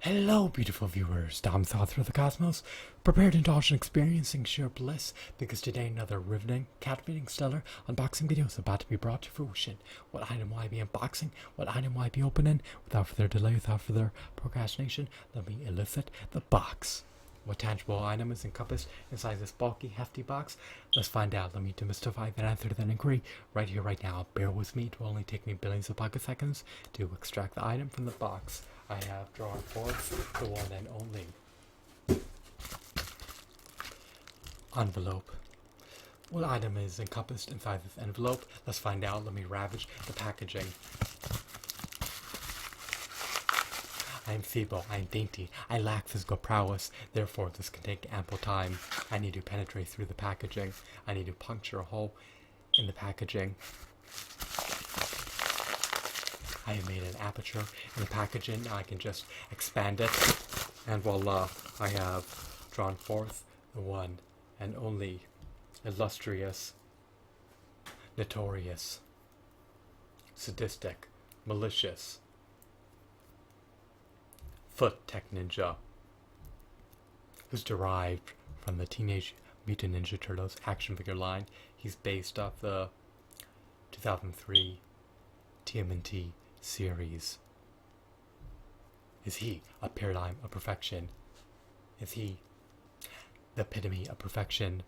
Hello, beautiful viewers. Dom Thought through the cosmos. Prepare to indulge in experiencing sheer bliss, because today another riveting, captivating, stellar unboxing video is about to be brought to fruition. What item will I be unboxing? What item will I be opening? Without further delay, without further procrastination, let me elicit the box. What tangible item is encompassed inside this bulky, hefty box? Let's find out. Let me demystify that answer to that inquiry right here, right now. Bear with me. It will only take me billions of pocket seconds to extract the item from the box. I have drawn forth the one and only envelope. What item is encompassed inside this envelope? Let's find out. Let me ravage the packaging. I am feeble, I am dainty, I lack physical prowess, therefore this can take ample time. I need to penetrate through the packaging. I need to puncture a hole in the packaging. I have made an aperture in the packaging. Now I can just expand it. And voila, I have drawn forth the one and only illustrious, notorious, sadistic, malicious Foot Tech Ninja, who's derived from the Teenage Mutant Ninja Turtles action figure line. He's based off the 2003 TMNT series. Is he a paradigm of perfection? Is he the epitome of perfection?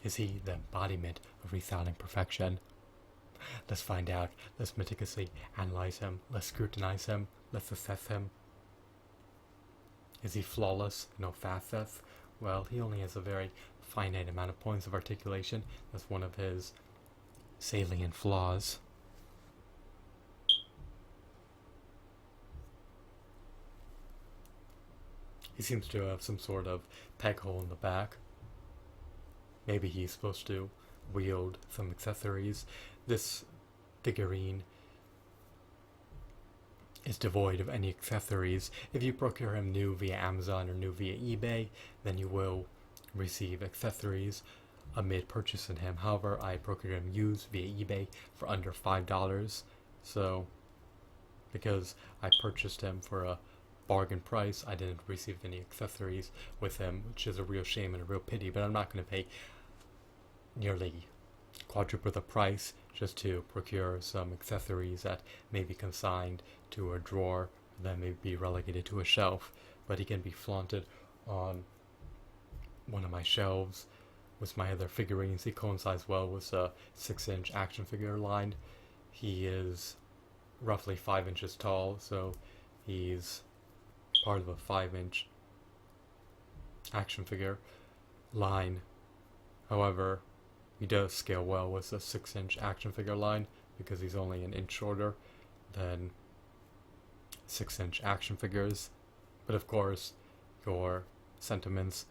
Is he the embodiment of resounding perfection? Let's find out. Let's meticulously analyze him. Let's scrutinize him. Let's assess him. Is he flawless? No facets? Well, he only has a very finite amount of points of articulation. That's one of his salient flaws. He seems to have some sort of peg hole in the back. Maybe he's supposed to wield some accessories. This figurine is devoid of any accessories. If you procure him new via Amazon or new via eBay, then you will receive accessories amid purchasing him. However, I procured him used via eBay for under $5. So, because I purchased him for a bargain price, I didn't receive any accessories with him, which is a real shame and a real pity. But I'm not going to pay nearly quadruple the price just to procure some accessories that may be consigned to a drawer, then may be relegated to a shelf. But he can be flaunted on one of my shelves with my other figurines. He coincides well with a 6-inch action figure line. He is roughly 5 inches tall, so he's part of a 5-inch action figure line. However, he does scale well with a 6-inch action figure line because he's only an inch shorter than 6-inch action figures. But of course, your sentiments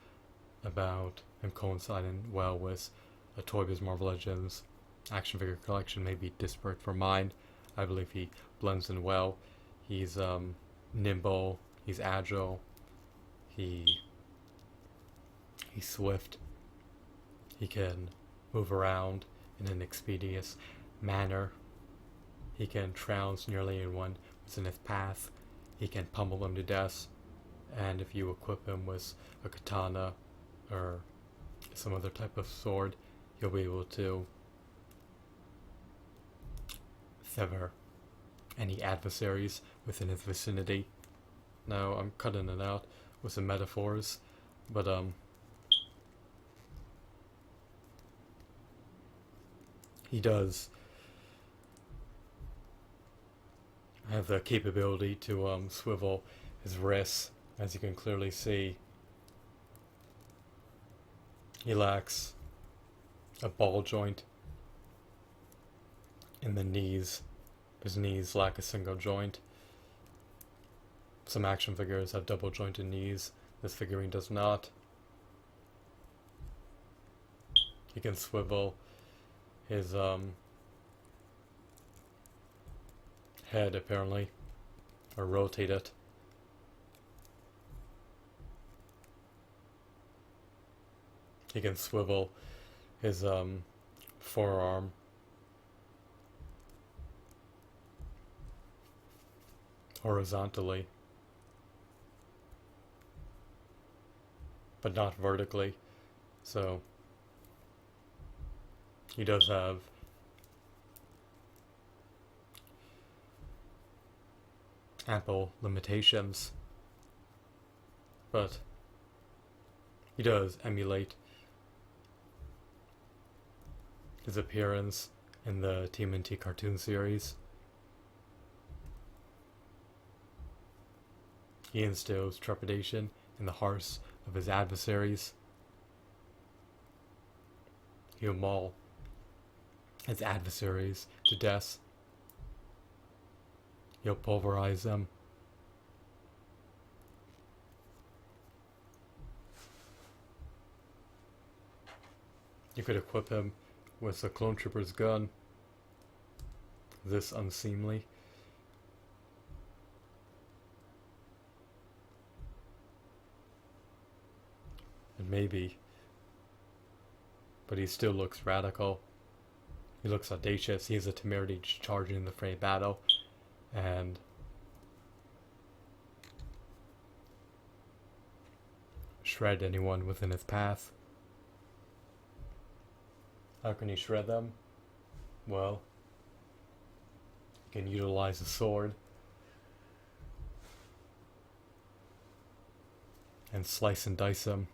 about him coinciding well with a Toy Biz Marvel Legends action figure collection may be disparate from mine. I believe he blends in well. He's nimble, he's agile, he's swift, he can move around in an expeditious manner. He can trounce nearly anyone who's in his path. He can pummel them to death. And if you equip him with a katana or some other type of sword, you'll be able to sever any adversaries within his vicinity. Now, I'm cutting it out with some metaphors, but he does have the capability to swivel his wrists, as you can clearly see. He lacks a ball joint in the knees. His knees lack a single joint. Some action figures have double jointed knees. This figurine does not. He can swivel his head, apparently, or rotate it. He can swivel his forearm. Horizontally. but not vertically. So he does have ample limitations, but he does emulate his appearance in the TMNT cartoon series. He instills trepidation in the hearts of his adversaries. He'll maul his adversaries to death. He'll pulverize them. You could equip him with a clone trooper's gun. This unseemly. And maybe. But he still looks radical. He looks audacious. He has a temerity to charge in the fray battle. And shred anyone within his path. How can he shred them? Well, he can utilize a sword and slice and dice them,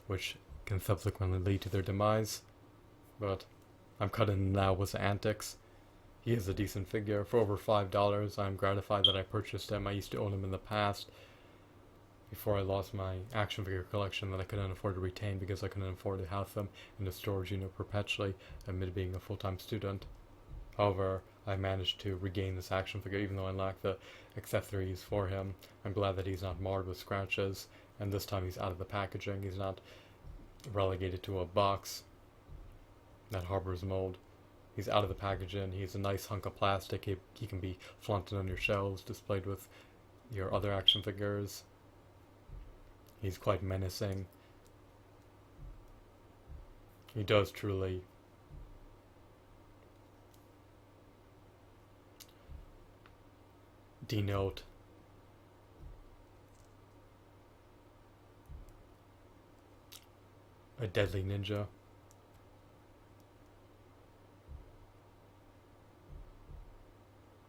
which can subsequently lead to their demise. But I'm cutting now with the antics. He is a decent figure. For over $5, I'm gratified that I purchased him. I used to own him in the past, before I lost my action figure collection that I couldn't afford to retain because I couldn't afford to have them in the storage unit perpetually amid being a full-time student. However, I managed to regain this action figure even though I lack the accessories for him. I'm glad that he's not marred with scratches, and this time he's out of the packaging. He's not relegated to a box that harbors mold. He's out of the packaging. He's a nice hunk of plastic. He can be flaunted on your shelves, displayed with your other action figures. He's quite menacing. He does truly denote a deadly ninja.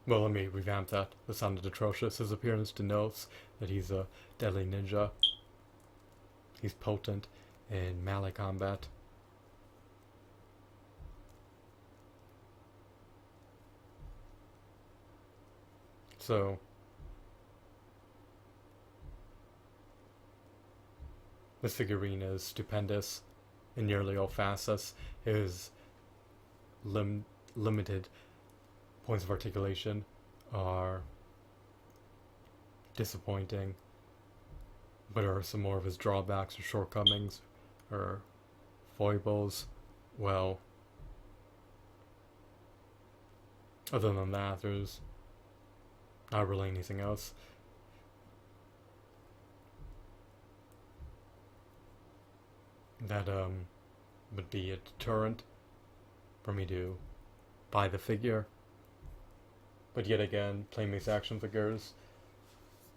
Well, let me revamp that. That sounded atrocious. His appearance denotes that he's a deadly ninja. He's potent in melee combat. So, this figurine is stupendous in nearly all facets. His limited points of articulation are disappointing, but are some more of his drawbacks or shortcomings or foibles? Well, other than that, there's not really anything else. That would be a deterrent for me to buy the figure. But yet again, Playmates action figures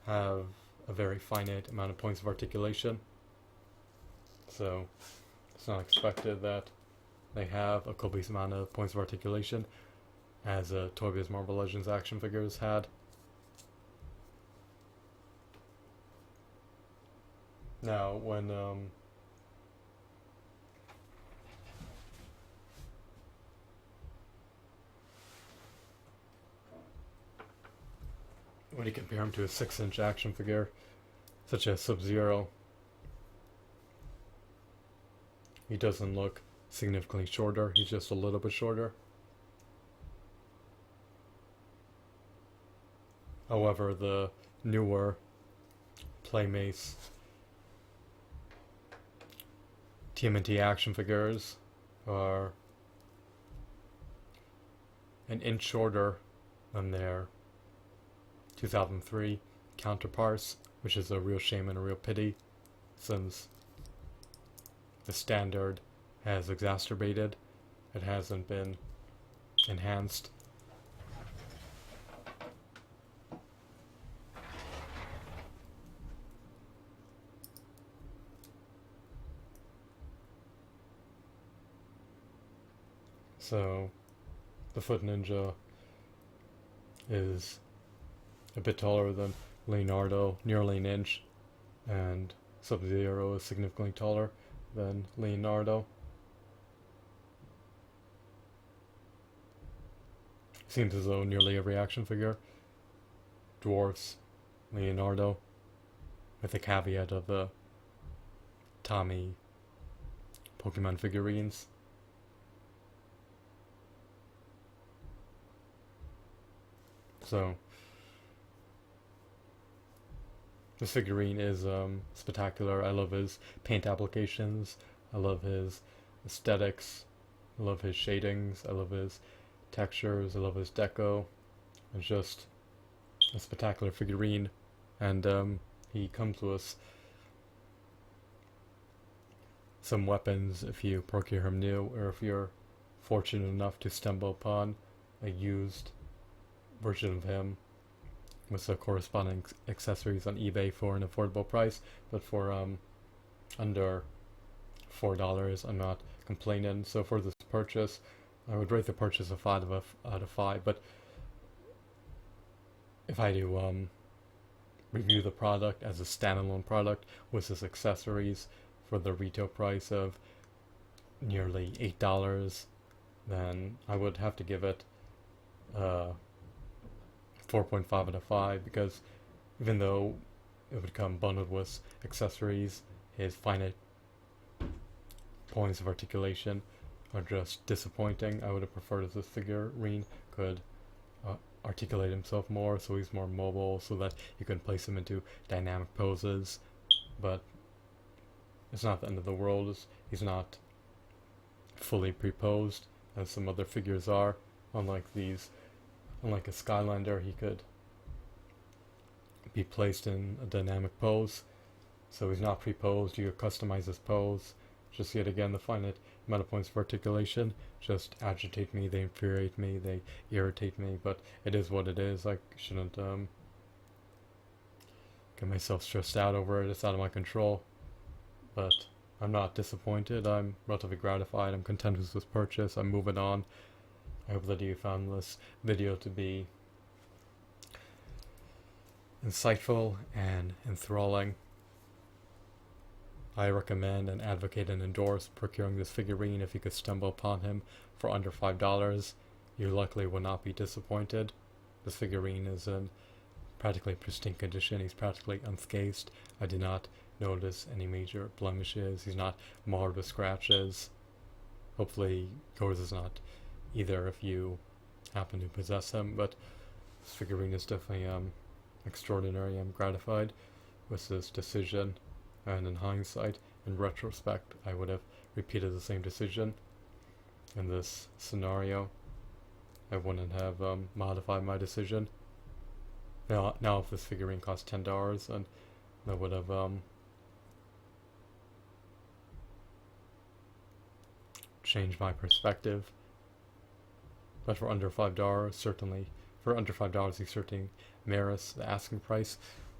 have a very finite amount of points of articulation, so it's not expected that they have a copious amount of points of articulation as Toy Biz Marvel Legends action figures had. Now, when you compare him to a 6-inch action figure, such as Sub-Zero, he doesn't look significantly shorter, he's just a little bit shorter. However, the newer Playmates TMNT action figures are an inch shorter than their 2003 counterparts, which is a real shame and a real pity, since the standard has exacerbated, it hasn't been enhanced. So the Foot Ninja is a bit taller than Leonardo, nearly an inch, and Sub-Zero is significantly taller than Leonardo. Seems as though nearly every action figure dwarfs Leonardo, with the caveat of the Tommy Pokemon figurines. So this figurine is spectacular. I love his paint applications. I love his aesthetics. I love his shadings. I love his textures. I love his deco. It's just a spectacular figurine, and he comes with some weapons if you procure him new, or if you're fortunate enough to stumble upon a used version of him with the corresponding accessories on eBay for an affordable price. But for under $4, I'm not complaining. So for this purchase, I would rate the purchase a 5 out of 5. But if I do review the product as a standalone product with its accessories for the retail price of nearly $8, then I would have to give it 4.5 out of 5, because even though it would come bundled with accessories, his finite points of articulation are just disappointing. I would have preferred if this figurine could articulate himself more, so he's more mobile, so that you can place him into dynamic poses. But it's not the end of the world. He's not fully pre-posed as some other figures are. Unlike a Skylander, he could be placed in a dynamic pose. So he's not pre-posed. You could customize his pose. Just yet again, the finite amount of points of articulation just agitate me, they infuriate me, they irritate me, but it is what it is. I shouldn't get myself stressed out over it. It's out of my control. But I'm not disappointed. I'm relatively gratified. I'm content with this purchase. I'm moving on. I hope that you found this video to be insightful and enthralling. I recommend and advocate and endorse procuring this figurine if you could stumble upon him for under $5. You likely will not be disappointed. This figurine is in practically pristine condition. He's practically unscathed. I did not notice any major blemishes. He's not marred with scratches. Hopefully yours is not either if you happen to possess him, but this figurine is definitely extraordinary. I'm gratified with this decision, and in hindsight, in retrospect, I would have repeated the same decision in this scenario. I wouldn't have modified my decision. Now if this figurine cost $10, then I would have changed my perspective. But for under $5, certainly, for under $5, he certainly merits the asking price.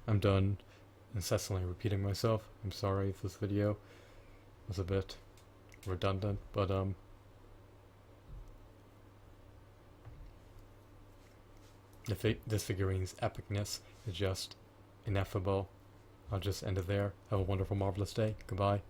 I'm done incessantly repeating myself. I'm sorry if this video was a bit redundant, but this figurine's epicness is just ineffable. I'll just end it there. Have a wonderful, marvelous day. Goodbye.